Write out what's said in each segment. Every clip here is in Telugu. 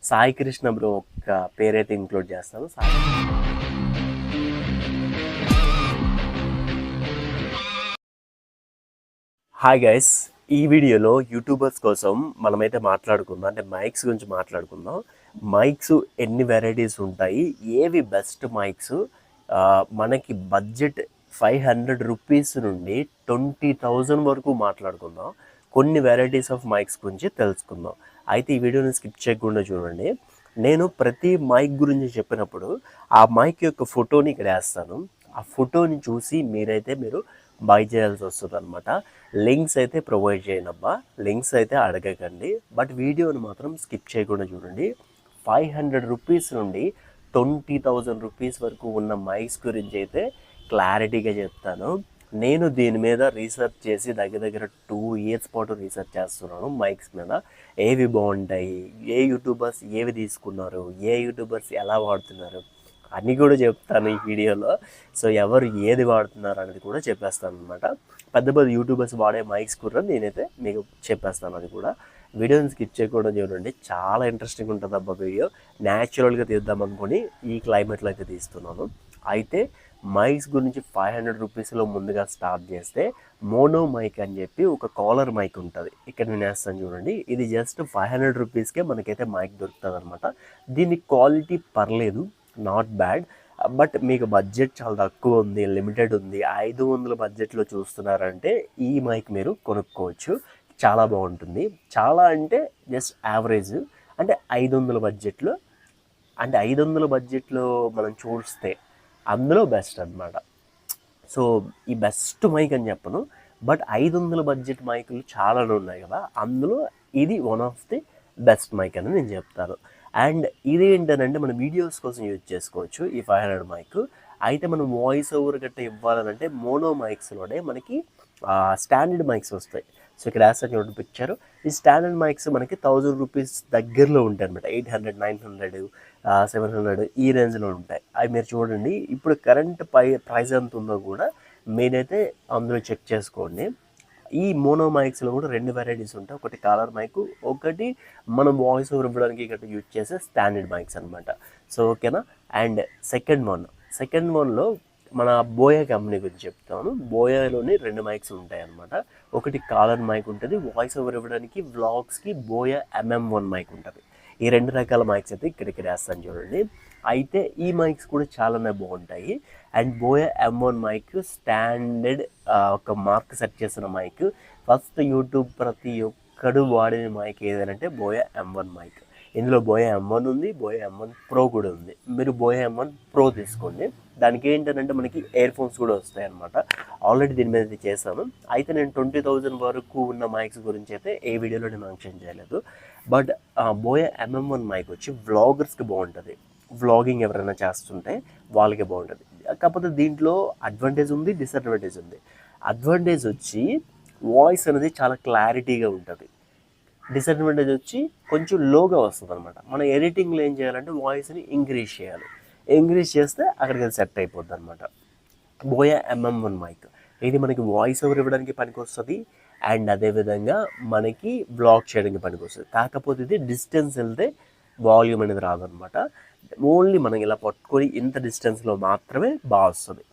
సాయి కృష్ణ బ్రో ఒక పేరైతే ఇంక్లూడ్ చేస్తాను. హాయ్ గైస్, ఈ వీడియోలో యూట్యూబర్స్ కోసం మనమైతే మాట్లాడుకుందాం, అంటే మైక్స్ గురించి మాట్లాడుకుందాం. మైక్స్ ఎన్ని వెరైటీస్ ఉంటాయి, ఏవి బెస్ట్ మైక్స్, మనకి బడ్జెట్ 500 రూపీస్ నుండి 20,000 వరకు మాట్లాడుకుందాం. కొన్ని వెరైటీస్ ఆఫ్ మైక్స్ గురించి తెలుసుకుందాం. అయితే ఈ వీడియోని స్కిప్ చేయకుండా చూడండి. నేను ప్రతి మైక్ గురించి చెప్పినప్పుడు ఆ మైక్ యొక్క ఫోటోని ఇక్కడ వేస్తాను. ఆ ఫోటోని చూసి మీరు బై చేయాల్సి వస్తుంది అనమాట. లింక్స్ అయితే ప్రొవైడ్ చేయనబ్బా, లింక్స్ అయితే అడగకండి, బట్ వీడియోని మాత్రం స్కిప్ చేయకుండా చూడండి. 500 రూపీస్ నుండి 20,000 రూపీస్ వరకు ఉన్న మైక్స్ గురించి అయితే క్లారిటీగా చెప్తాను. నేను దీని మీద రీసెర్చ్ చేసి దగ్గర 2 ఇయర్స్ పాటు రీసెర్చ్ చేస్తున్నాను మైక్స్ మీద. ఏవి బాగుంటాయి, ఏ యూట్యూబర్స్ ఏవి తీసుకున్నారు, ఏ యూట్యూబర్స్ ఎలా వాడుతున్నారు అన్నీ కూడా చెప్తాను ఈ వీడియోలో. సో ఎవరు ఏది వాడుతున్నారు అనేది కూడా చెప్పేస్తాను అనమాట. పెద్ద పెద్ద యూట్యూబర్స్ వాడే మైక్స్ కూడా నేనైతే మీకు చెప్పేస్తాను. అది కూడా వీడియోని స్కిప్ చేయకుండా చూడండి, చాలా ఇంట్రెస్టింగ్ ఉంటుంది అబ్బా వీడియో. న్యాచురల్గా తీద్దాం అనుకుని ఈ క్లైమేట్లో అయితే తీస్తున్నాను. అయితే మైక్స్ గురించి 500 రూపీస్లో ముందుగా స్టార్ట్ చేస్తే మోనో మైక్ అని చెప్పి ఒక కాలర్ మైక్ ఉంటుంది. ఇక్కడ నేను వేస్తాను చూడండి. ఇది జస్ట్ 500 రూపీస్కే మనకైతే మైక్ దొరుకుతుంది అనమాట. దీని క్వాలిటీ పర్లేదు, నాట్ బ్యాడ్, బట్ మీకు బడ్జెట్ చాలా తక్కువ ఉంది, లిమిటెడ్ ఉంది, 500 బడ్జెట్లో చూస్తున్నారంటే ఈ మైక్ మీరు కొనుక్కోవచ్చు. చాలా బాగుంటుంది. చాలా అంటే జస్ట్ యావరేజ్, అంటే 500 బడ్జెట్లో, అంటే 500 బడ్జెట్లో మనం చూస్తే అందులో బెస్ట్ అనమాట. సో ఈ బెస్ట్ మైక్ అని చెప్పను, బట్ 500 బడ్జెట్ మైకులు చాలానే ఉన్నాయి కదా, అందులో ఇది one of the best mic అని నేను చెప్తాను. అండ్ ఇది ఏంటంటే మన వీడియోస్ కోసం యూజ్ చేసుకోవచ్చు ఈ 500 మైక్. అయితే మనం వాయిస్ ఓవర్ గట్ట ఇవ్వాలనంటే మోనో మైక్స్లోనే మనకి స్టాండర్డ్ మైక్స్ వస్తాయి. సో ఇక్కడ వేస్తా చూడండి పిక్చర్. ఈ స్టాండర్డ్ మైక్స్ మనకి 1000 రూపీస్ దగ్గరలో ఉంటాయి అనమాట. 800, 900, 700 ఈ రేంజ్లో ఉంటాయి. అవి మీరు చూడండి. ఇప్పుడు కరెంట్ ప్రైస్ ఎంత ఉందో కూడా మీరైతే అందులో చెక్ చేసుకోండి. ఈ మోనో మైక్స్లో కూడా 2 వెరైటీస్ ఉంటాయి. ఒకటి కాలర్ మైక్, ఒకటి మనం వాయిస్ ఓవర్ ఇవ్వడానికి ఇక్కడ యూజ్ చేసే స్టాండర్డ్ మైక్స్ అనమాట. సో ఓకేనా. అండ్ సెకండ్ వన్లో మన బోయా కంపెనీ గురించి చెప్తాను. బోయాలోని 2 మైక్స్ ఉంటాయి అనమాట. ఒకటి కాలర్ మైక్ ఉంటుంది, వాయిస్ ఓవర్ ఇవ్వడానికి వ్లాగ్స్కి బోయా MM1 మైక్ ఉంటుంది. ఈ 2 రకాల మైక్స్ అయితే ఇక్కడ వేస్తాను చూడండి. అయితే ఈ మైక్స్ కూడా చాలానే బాగుంటాయి. And Boya M1 mic standard ఒక మార్క్ సెట్ చేసిన మైక్. ఫస్ట్ యూట్యూబ్ ప్రతి ఒక్కడు వాడిన మైక్ ఏదంటే బోయా M1 మైక్. ఇందులో బోయా M1 ఉంది, బోయా M1 Pro కూడా ఉంది. మీరు బోయా M1 Pro తీసుకోండి. దానికి ఏంటంటే మనకి ఇయర్ ఫోన్స్ కూడా వస్తాయి అనమాట. ఆల్రెడీ దీని మీద చేశాను. అయితే నేను 20,000 వరకు ఉన్న మైక్స్ గురించి అయితే ఏ వీడియోలో నేను మెన్షన్ చేయలేదు. బట్ బోయా MM1 మైక్ వచ్చి వ్లాగర్స్కి బాగుంటుంది. వ్లాగింగ్ ఎవరైనా చేస్తుంటే వాళ్ళకి బాగుంటుంది. కాకపోతే దీంట్లో అడ్వాంటేజ్ ఉంది, డిసడ్వాంటేజ్ ఉంది. అడ్వాంటేజ్ వచ్చి వాయిస్ అనేది చాలా క్లారిటీగా ఉంటుంది. డిసడ్వాంటేజ్ వచ్చి కొంచెం లోగా వస్తుంది అనమాట. మనం ఎడిటింగ్లో ఏం చేయాలంటే వాయిస్ని ఇంక్రీజ్ చేయాలి. ఇంక్రీజ్ చేస్తే అక్కడికి సెట్ అయిపోద్ది అనమాట. బోయా MM1 మైక్ ఇది మనకి వాయిస్ ఓవర్ ఇవ్వడానికి పనికి వస్తుంది. అండ్ అదేవిధంగా మనకి బ్లాగ్ చేయడానికి పనికి వస్తుంది. కాకపోతే ఇది డిస్టెన్స్ వెళ్తే వాల్యూమ్ అనేది రాదనమాట. ఓన్లీ మనం ఇలా పట్టుకొని ఇంత డిస్టెన్స్లో మాత్రమే బాగా వస్తుంది.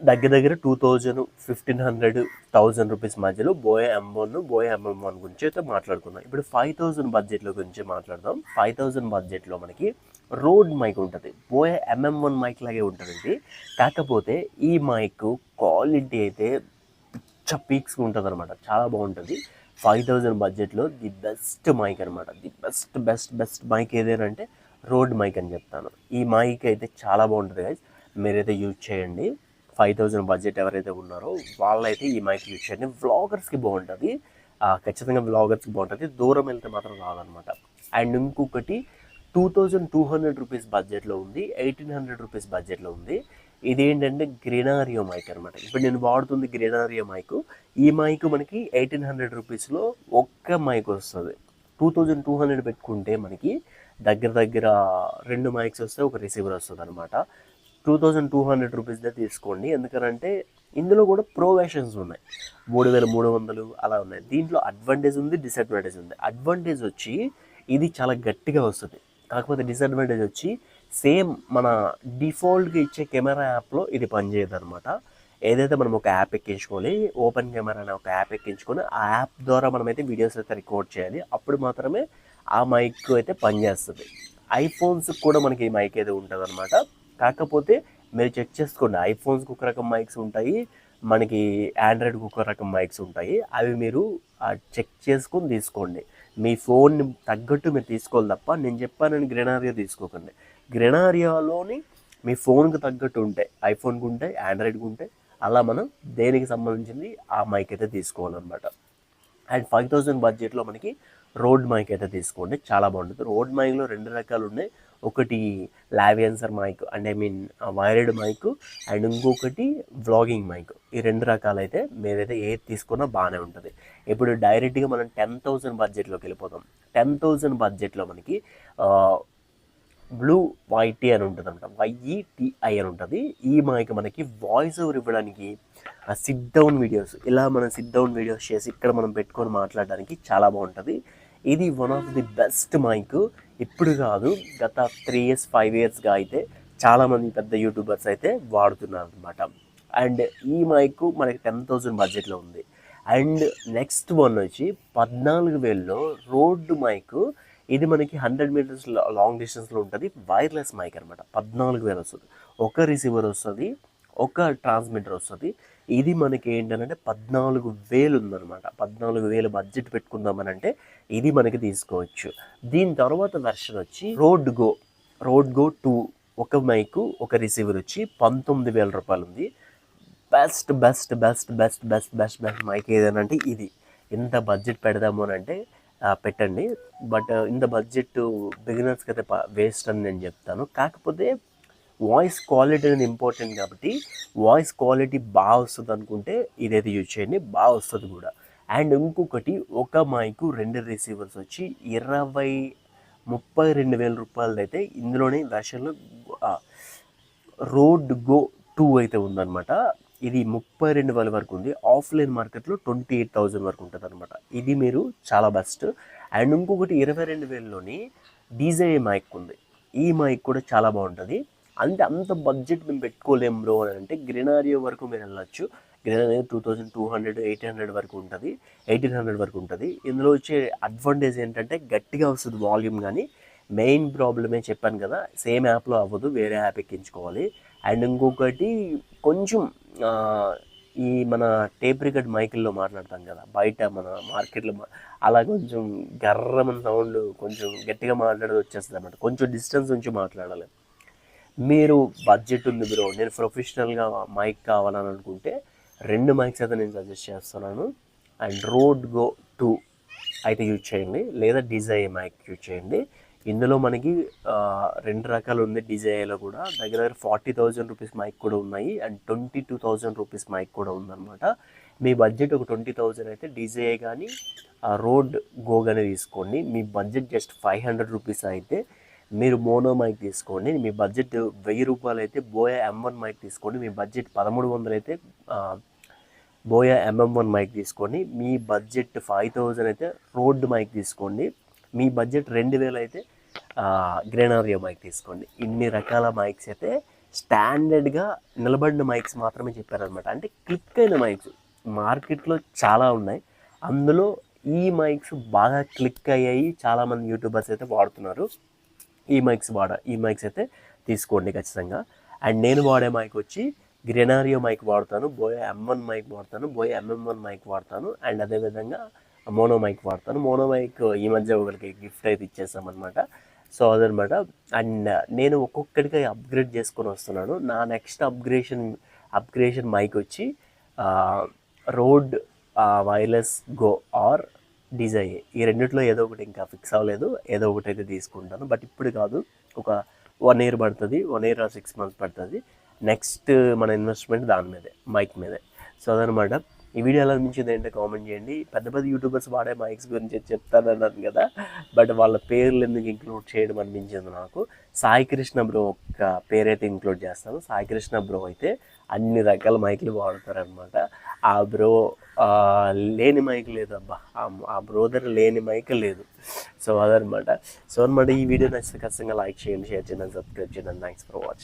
దగ్గర 2000, 1500, 1000 రూపీస్ మధ్యలో బోయా M1, బోయా MM1 గురించి అయితే మాట్లాడుకుందాం. ఇప్పుడు 5000 బడ్జెట్లో గురించి మాట్లాడదాం. 5000 బడ్జెట్లో మనకి రోడ్ మైక్ ఉంటుంది. బోయా MM1 మైక్ లాగే ఉంటుంది. కాకపోతే ఈ మైక్ క్వాలిటీ అయితే పీక్స్గా ఉంటుంది అనమాట. చాలా బాగుంటుంది. 5000 బడ్జెట్లో ది బెస్ట్ మైక్ అనమాట. ది బెస్ట్ మైక్ ఏదేనంటే రోడ్ మైక్ అని చెప్తాను. ఈ మైక్ అయితే చాలా బాగుంటుంది గైస్, మీరైతే యూజ్ చేయండి. 5000 బడ్జెట్ ఎవరైతే ఉన్నారో వాళ్ళైతే ఈ మైక్ యూజ్ చేయండి. వ్లాగర్స్కి బాగుంటుంది, ఖచ్చితంగా వ్లాగర్స్కి బాగుంటుంది. దూరం వెళ్తే మాత్రం రాదనమాట. అండ్ ఇంకొకటి 2200 రూపీస్ బడ్జెట్లో ఉంది, 1800 రూపీస్ బడ్జెట్లో ఉంది. ఇదేంటంటే గ్రెనారియో మైక్ అనమాట. ఇప్పుడు నేను వాడుతుంది గ్రెనారియో మైక్. ఈ మైక్ మనకి 1800 రూపీస్లో ఒక్క మైక్ వస్తుంది. 2200 పెట్టుకుంటే మనకి దగ్గర 2 మైక్స్ వస్తే ఒక రిసీవర్ వస్తుంది అనమాట. 2200 రూపీస్దే తీసుకోండి. ఎందుకంటే ఇందులో కూడా ప్రో వెర్షన్స్ ఉన్నాయి, 3300 అలా ఉన్నాయి. దీంట్లో అడ్వాంటేజ్ ఉంది, డిసడ్వాంటేజ్ ఉంది. అడ్వాంటేజ్ వచ్చి ఇది చాలా గట్టిగా వస్తుంది. కాకపోతే డిసడ్వాంటేజ్ వచ్చి సేమ్ మన డిఫాల్ట్గా ఇచ్చే కెమెరా యాప్లో ఇది పనిచేయదు అనమాట. ఏదైతే మనం ఒక యాప్ ఎక్కించుకొని ఓపెన్ కెమెరా అనే ఒక యాప్ ఎక్కించుకొని ఆ యాప్ ద్వారా మనమైతే వీడియోస్ అయితే రికార్డ్ చేయాలి. అప్పుడు మాత్రమే ఆ మైక్ అయితే పనిచేస్తుంది. ఐఫోన్స్ కూడా మనకి ఈ మైక్ అయితే ఉంటుంది అనమాట. కాకపోతే మీరు చెక్ చేసుకోండి, ఐఫోన్స్కి ఒక రకం మైక్స్ ఉంటాయి, మనకి ఆండ్రాయిడ్కి ఒక రకం మైక్స్ ఉంటాయి. అవి మీరు చెక్ చేసుకొని తీసుకోండి. మీ ఫోన్ తగ్గట్టు మీరు తీసుకోవాలి తప్ప నేను చెప్పానని గ్రెనారియా తీసుకోకండి. గ్రెనారియాలోని మీ ఫోన్కి తగ్గట్టు ఉంటాయి, ఐఫోన్కి ఉంటాయి, ఆండ్రాయిడ్కి ఉంటాయి. అలా మనం దేనికి సంబంధించింది ఆ మైక్ అయితే తీసుకోవాలన్నమాట. అండ్ 5000 బడ్జెట్లో మనకి రోడ్ మైక్ అయితే తీసుకోండి, చాలా బాగుంటుంది. రోడ్ మైక్లో 2 రకాలు ఉన్నాయి. ఒకటి లావియన్సర్ mic and wired mic, and ఇంకొకటి వ్లాగింగ్ మైక్. ఈ 2 రకాలు అయితే మీరైతే ఏది తీసుకున్నా బాగానే ఉంటుంది. ఇప్పుడు డైరెక్ట్గా మనం 10,000 బడ్జెట్లోకి వెళ్ళిపోతాం. 10,000 బడ్జెట్లో మనకి బ్లూ వైటీ అని ఉంటుంది అనమాట, YETI అని ఉంటుంది. ఈ మైక్ మనకి వాయిస్ ఓవర్ ఇవ్వడానికి, సిట్ డౌన్ వీడియోస్, ఇలా మనం సిట్ డౌన్ వీడియోస్ చేసి ఇక్కడ మనం పెట్టుకొని మాట్లాడడానికి చాలా బాగుంటుంది. ఇది one of the best mic. ఇప్పుడు కాదు, గత 3 years 5 yearsగా అయితే చాలామంది పెద్ద యూట్యూబర్స్ అయితే వాడుతున్నారు అనమాట. అండ్ ఈ మైక్ మనకి 10,000 బడ్జెట్లో ఉంది. అండ్ నెక్స్ట్ వన్ వచ్చి 14,000లో రోడ్ మైక్. ఇది మనకి 100 meters లాంగ్ డిస్టెన్స్లో ఉంటుంది. వైర్లెస్ మైక్ అనమాట. 14,000 వస్తుంది. ఒక రిసీవర్ వస్తుంది, ఒక ట్రాన్స్మిటర్ వస్తుంది. ఇది మనకి ఏంటంటే 14,000 ఉందన్నమాట. 14,000 బడ్జెట్ పెట్టుకుందామని అంటే ఇది మనకి తీసుకోవచ్చు. దీని తర్వాత వెర్షన్ వచ్చి రోడ్ గో 2, ఒక మైకు ఒక రిసీవర్ వచ్చి 19,000 రూపాయలు ఉంది. Best best best best best best best mic ఏదైనా అంటే ఇది. ఎంత బడ్జెట్ పెడదాము అని అంటే పెట్టండి. బట్ ఇంత బడ్జెట్ బిగినర్స్కి అయితే వేస్ట్ అని నేను చెప్తాను. కాకపోతే వాయిస్ క్వాలిటీ అనేది ఇంపార్టెంట్ కాబట్టి వాయిస్ క్వాలిటీ బాగా వస్తుంది అనుకుంటే ఇదైతే యూజ్ చేయండి, బాగా వస్తుంది కూడా. అండ్ ఇంకొకటి, ఒక మైకు 2 రిసీవర్స్ వచ్చి 32,000 రూపాయలది అయితే ఇందులోనే వెర్షన్లో రోడ్ గో 2 అయితే ఉందన్నమాట. ఇది 32,000 వరకు ఉంది. ఆఫ్లైన్ మార్కెట్లో 28,000 వరకు ఉంటుంది అనమాట. ఇది మీరు చాలా బెస్ట్. అండ్ ఇంకొకటి 22,000లోని DJI మైక్ ఉంది. ఈ మైక్ కూడా చాలా బాగుంటుంది. అంటే అంత బడ్జెట్ మేము పెట్టుకోలేము బ్రో అని అంటే గ్రెనారియో వరకు మీరు వెళ్ళచ్చు. గ్రెనారియో 2,200 800 వరకు ఉంటుంది, 1,800 వరకు ఉంటుంది. ఇందులో వచ్చే అడ్వాంటేజ్ ఏంటంటే గట్టిగా వస్తుంది వాల్యూమ్. కానీ మెయిన్ ప్రాబ్లమే చెప్పాను కదా, సేమ్ యాప్లో అవ్వదు, వేరే యాప్ ఎక్కించుకోవాలి. అండ్ ఇంకొకటి కొంచెం ఈ మన టేప్ రికార్డ్ మైకుల్లో మాట్లాడతాం కదా బయట మన మార్కెట్లో, అలా కొంచెం గర్రమని సౌండ్, కొంచెం గట్టిగా మాట్లాడేది వచ్చేస్తుంది అన్నమాట. కొంచెం డిస్టెన్స్ నుంచి మాట్లాడాలి. మీరు బడ్జెట్ ఉంది బ్రో, నేను ప్రొఫెషనల్గా మైక్ కావాలని అనుకుంటే 2 మైక్స్ అయితే నేను సజెస్ట్ చేస్తున్నాను. అండ్ రోడ్ గో 2 అయితే యూజ్ చేయండి, లేదా DJI మైక్ యూజ్ చేయండి. ఇందులో మనకి 2 రకాలు ఉంది. DJIలో కూడా దగ్గర 40,000 రూపీస్ మైక్ కూడా ఉన్నాయి, అండ్ 22,000 రూపీస్ మైక్ కూడా ఉందన్నమాట. మీ బడ్జెట్ ఒక 20,000 అయితే DJI కానీ రోడ్ గో కానీ తీసుకోండి. మీ బడ్జెట్ జస్ట్ 500 రూపీస్ అయితే మీరు మోనో మైక్ తీసుకోండి. మీ బడ్జెట్ 1000 రూపాయలు అయితే బోయా M1 మైక్ తీసుకోండి. మీ బడ్జెట్ 1300 అయితే బోయా MM1 మైక్ తీసుకోండి. మీ బడ్జెట్ 5,000 అయితే రోడ్ మైక్ తీసుకోండి. మీ బడ్జెట్ 2,000 అయితే గ్రెనారియో మైక్ తీసుకోండి. ఇన్ని రకాల మైక్స్ అయితే స్టాండర్డ్గా నిలబడిన మైక్స్ మాత్రమే చెప్పారనమాట. అంటే క్లిక్ అయిన మైక్స్ మార్కెట్లో చాలా ఉన్నాయి, అందులో ఈ మైక్స్ బాగా క్లిక్ అయ్యాయి, చాలామంది యూట్యూబర్స్ అయితే వాడుతున్నారు. ఈ మైక్స్ అయితే తీసుకోండి ఖచ్చితంగా. అండ్ నేను వాడే మైక్ వచ్చి గ్రెనారియో మైక్ వాడతాను, బోయా M1 మైక్ వాడతాను, బోయా MM1 మైక్ వాడతాను, అండ్ అదేవిధంగా మోనో మైక్ వాడతాను. మోనో మైక్ ఈ మధ్య ఒకరికి గిఫ్ట్ అయితే ఇచ్చేసామన్నమాట. సో అదనమాట. అండ్ నేను ఒక్కొక్కడికి అప్గ్రేడ్ చేసుకొని వస్తున్నాను. నా నెక్స్ట్ అప్గ్రేషన్ మైక్ వచ్చి road wireless go or DJI. ఈ రెండిట్లో ఏదో ఒకటి ఇంకా ఫిక్స్ అవ్వలేదు, ఏదో ఒకటి అయితే తీసుకుంటాను. బట్ ఇప్పుడు కాదు, ఒక 1 year పడుతుంది, 1 year or 6 months పడుతుంది. నెక్స్ట్ మన ఇన్వెస్ట్మెంట్ దాని మీదే, మైక్ మీదే. సో అదనమాట. ఈ వీడియో ఎలా అనిపించింది ఏంటంటే కామెంట్ చేయండి. పెద్ద పెద్ద యూట్యూబర్స్ వాడే మైక్స్ గురించి చెప్తానన్నాను కదా, బట్ వాళ్ళ పేర్లు ఎందుకు ఇంక్లూడ్ చేయడం అనిపించింది నాకు. సాయి కృష్ణ బ్రో ఒక పేరైతే ఇంక్లూడ్ చేస్తాను. సాయి కృష్ణ బ్రో అయితే అన్ని రకాల మైక్లు వాడతారనమాట. ఆ బ్రో లేని మైక్ లేదు అబ్బా, ఆ బ్రోదర్ లేని మైక్ లేదు. సో అదనమాట. ఈ వీడియో నచ్చితే ఖచ్చితంగా లైక్ చేయండి, షేర్ చేయండి, సబ్స్క్రైబ్ చేయండి. Thanks for watching.